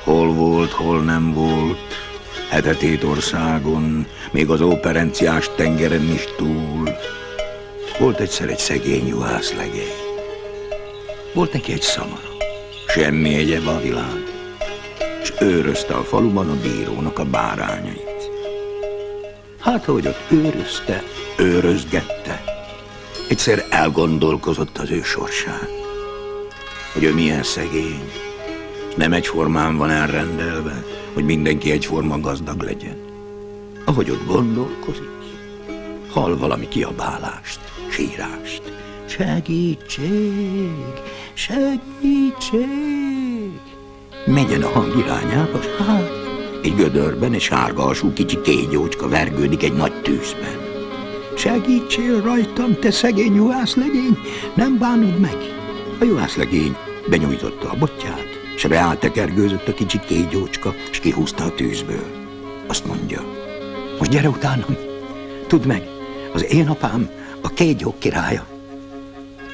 Hol volt, hol nem volt, hetetét országon, még az operenciás tengeren is túl. Volt egyszer egy szegény juhászlegény. Volt neki egy szamara, semmi egyéb a világ, és őrözte a faluban a bírónak a bárányait. Hát, ahogy ott őrözte, őrözgette, egyszer elgondolkozott az ő sorsán, hogy ő milyen szegény, nem egyformán van elrendelve, hogy mindenki egyforma gazdag legyen. Ahogy ott gondolkozik, hall valami kiabálást, sírást. Segítség, segítség! Megyen a hang irányába, s hát egy gödörben egy sárga alsú kicsi kégyócska vergődik egy nagy tűzben. Segítsél rajtam, te szegény juhászlegény, nem bánod meg! A juhászlegény benyújtotta a botját, s beáltekergőzött a kicsi kégyócska, s kihúzta a tűzből. Azt mondja, most gyere utánam, tudd meg, az én apám a kégyók királya.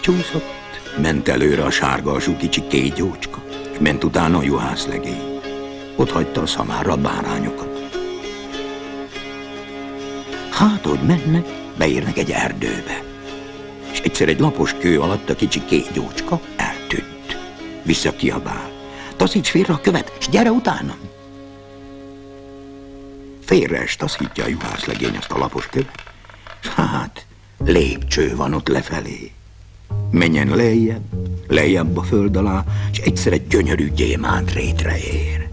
Csúszott, ment előre a sárga alsú kicsi kégyócska, és ment utána a juhászlegény. Ott hagyta a szamárra a bárányokat. Hát, hogy mennek, beérnek egy erdőbe, és egyszer egy lapos kő alatt a kicsi kégyócska eltűnt. Visszakiabál. Taszíts félre a követ, és gyere utánam! Félre is taszítja a juhászlegény azt a lapos követ, és hát lépcső van ott lefelé. Menjen lejjebb a föld alá, és egyszer egy gyönyörű gyémánt rétre ér.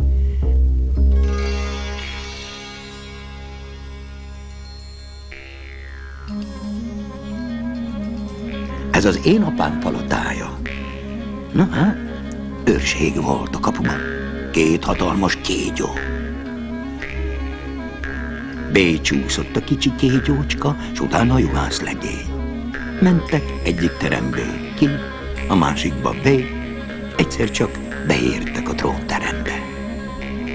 Ez az én apám palotája. Na hát, őrség volt a kapuban, 2 hatalmas kégyó. Bécsúszott a kicsi kégyócska, s utána a juhászlegény. Mentek egyik teremből ki, a másikba be, egyszer csak beértek a trónterembe.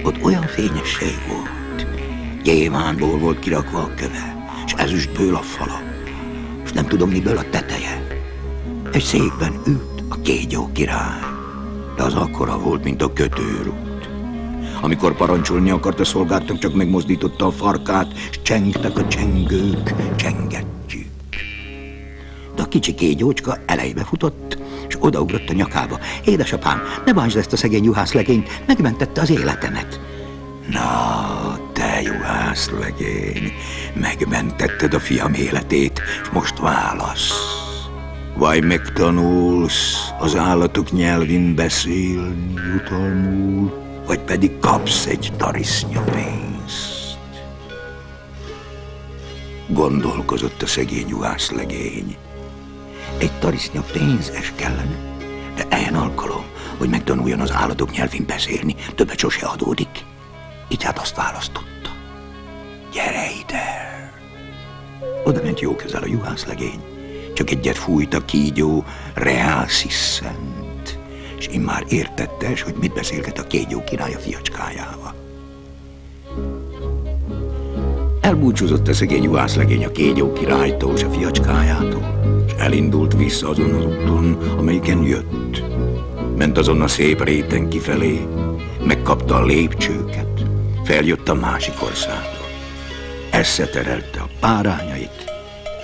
Ott olyan fényesség volt, gyémántból volt kirakva a köve, s ezüstből a fala, s nem tudom miből a teteje. Egy székben ült a kégyó király, de az akkora volt, mint a kötőrút. Amikor parancsolni akart a szolgáknak, csak megmozdította a farkát, s csengtek a csengők, csengettyűk. De a kicsi kégyócska elejbe futott, és odaugrott a nyakába. Édesapám, ne bántsd ezt a szegény juhászlegényt, megmentette az életemet. Na, te juhászlegény, megmentetted a fiam életét, és most válasz. Vagy megtanulsz az állatok nyelvén beszélni jutalmul, vagy pedig kapsz egy tarisznya pénzt. Gondolkozott a szegény juhászlegény. Egy tarisznya pénzes kellene, de ilyen alkalom, hogy megtanuljon az állatok nyelvén beszélni, többet sose adódik. Így hát azt választotta. Gyere ide! Oda ment jó közel a juhászlegény. Csak egyet fújt a kígyó, reál sziszent, és immár értettes, hogy mit beszélget a kégyó király a fiacskájával. Elbúcsúzott a szegény juhászlegény a kégyó királytól és a fiacskájától, és elindult vissza azon az úton, amelyiken jött. Ment azon a szép réten kifelé, megkapta a lépcsőket, feljött a másik országba. Összeterelte a bárányait,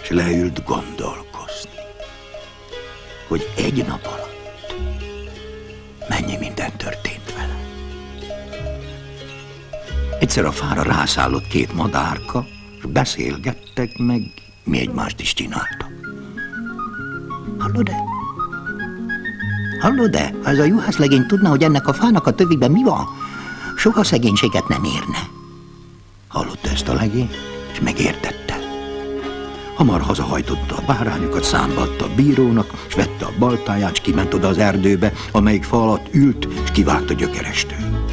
és leült gondolkozni, hogy egy nap alatt mennyi minden történt vele. Egyszer a fára rászállott 2 madárka, és beszélgettek meg, mi egymást is csináltak. Hallod-e? Hallod-e? Ha ez a juhászlegény tudna, hogy ennek a fának a töviben mi van, soha szegénységet nem érne. Hallotta ezt a legény, és megértette. Hamar hazahajtotta a bárányokat, számba adta a bírónak, és vette a baltáját, és kiment oda az erdőbe, amelyik fa alatt ült, és kivágta gyökerestől.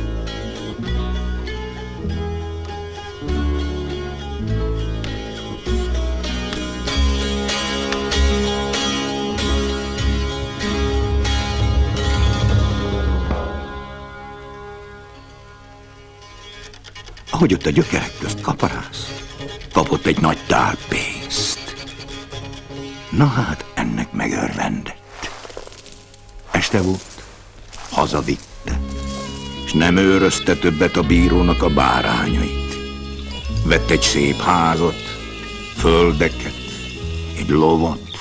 Ahogy ott a gyökerek közt kaparász, kapott egy nagy tál pénzt. Na hát, ennek megörvendett. Este volt, hazavitte, és nem őrözte többet a bírónak a bárányait. Vett egy szép házat, földeket, egy lovat,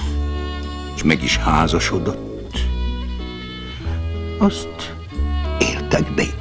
és meg is házasodott. Azt éltek békében.